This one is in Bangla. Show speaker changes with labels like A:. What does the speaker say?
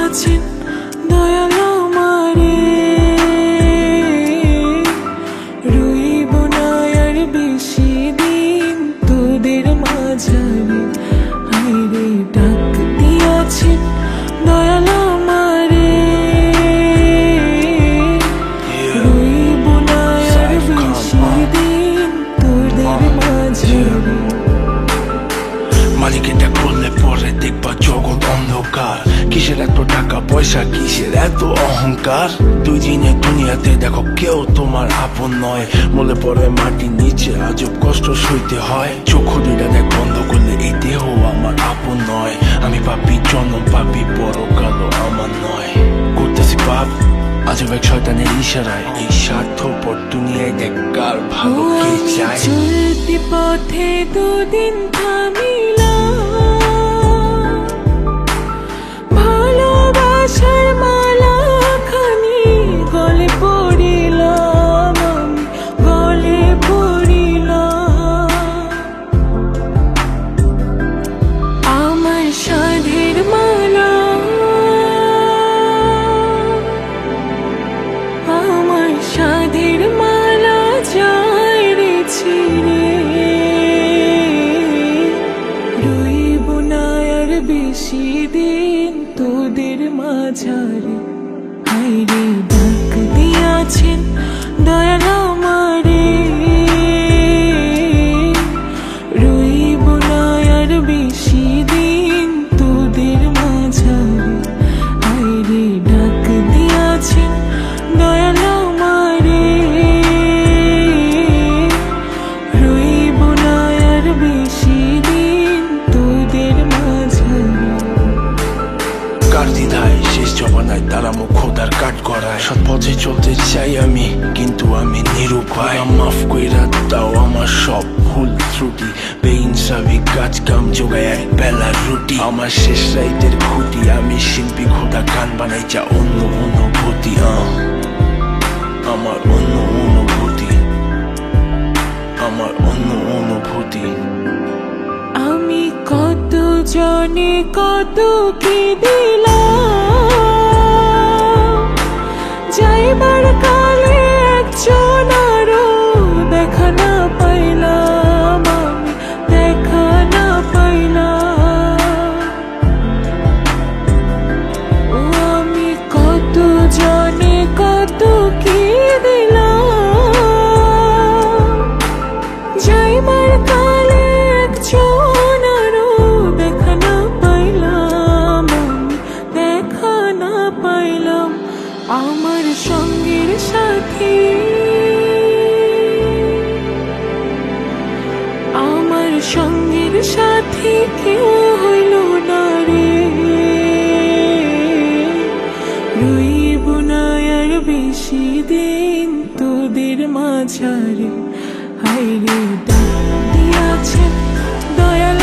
A: দিয়াছেন দয়াল আমারে, রইব না আর বেশি দিন তোদের মাঝারে। হায়রে ডাক দিয়াছেন দয়াল আমারে, রইব না আর বেশি দিন তোদের মাঝারে।
B: মালিক এটা করলে পরে দেখবা জগৎ অন্ধকার। কিসের এত টাকা পয়সা, কিসের এত অহংকার? দুই দিনে দুনিয়াতে দেখো কেউ তোমার আপন নয়। মলে পরে মাটির নিচে আজব কষ্ট সইতে হয়। চোখ দুইটা দেখ বন্ধ করলে এই দেহ আমার আপন নয়। আমি পাপি জন্ম পাপি, বড় কালো আমার নয়। করতেছি পাপ আজব এক শয়তানের ইশারায়। এই স্বার্থপর দুনিয়ায় দেখ কার ভালো কে চায়।
A: চলতি পথে দুদিন থামিলাম, ভালোবাসার মালা খানি গলে পড়িলাম, আমি গলে পড়িলাম। আমার সাধের মালা, আমার সাধের মালা যায় রে ছিঁড়ে, রইব না আর বেশি দিন তোদের মাঝারে। হায়রে ডাক দিয়াছেন দয়াল আমারে, রইব না আর বেশি দিন তোদের মাঝারে। হায়রে ডাক দিয়াছেন দয়াল আমারে, রইব না আর বেশি দিন তোদের মাঝারে।
B: কার দ্বিধায় শেষ জবানায় তারা মুখ খোদার কাট করায়। সৎ পথে চলতে চাই আমি, কিন্তু আমি নিরুপায়। মাফ কইরা দাও আমার সব ভুল ত্রুটি। বেইনসাফি কাজ কাম যোগায় এক বেলার রুটি। আমার শেষ রাইতের খুঁটি, আমি শিল্পী খোদা গান বানাই যা অন্য অনুভূতি। আমার অন্য অনুভূতি, আমার অন্য অনুভূতি।
A: আমি কত জনে কত কি দিলাম, যাইবার কালে একজন আরো দেখা না পাইলাম, আমি দেখা না পাইলাম। ও আমি কত জনে কত কি দিলাম, যাইবার কালে একজন আরো দেখা না পাইলাম, আমি দেখা না পাইলাম। আমার সঙ্গের সাথী, আমার সঙ্গের সাথী কেউ হইল না রে, রইব না আর বেশি দিন তোদের মাঝারে। হায়রে ডাক দিয়াছেন দয়াল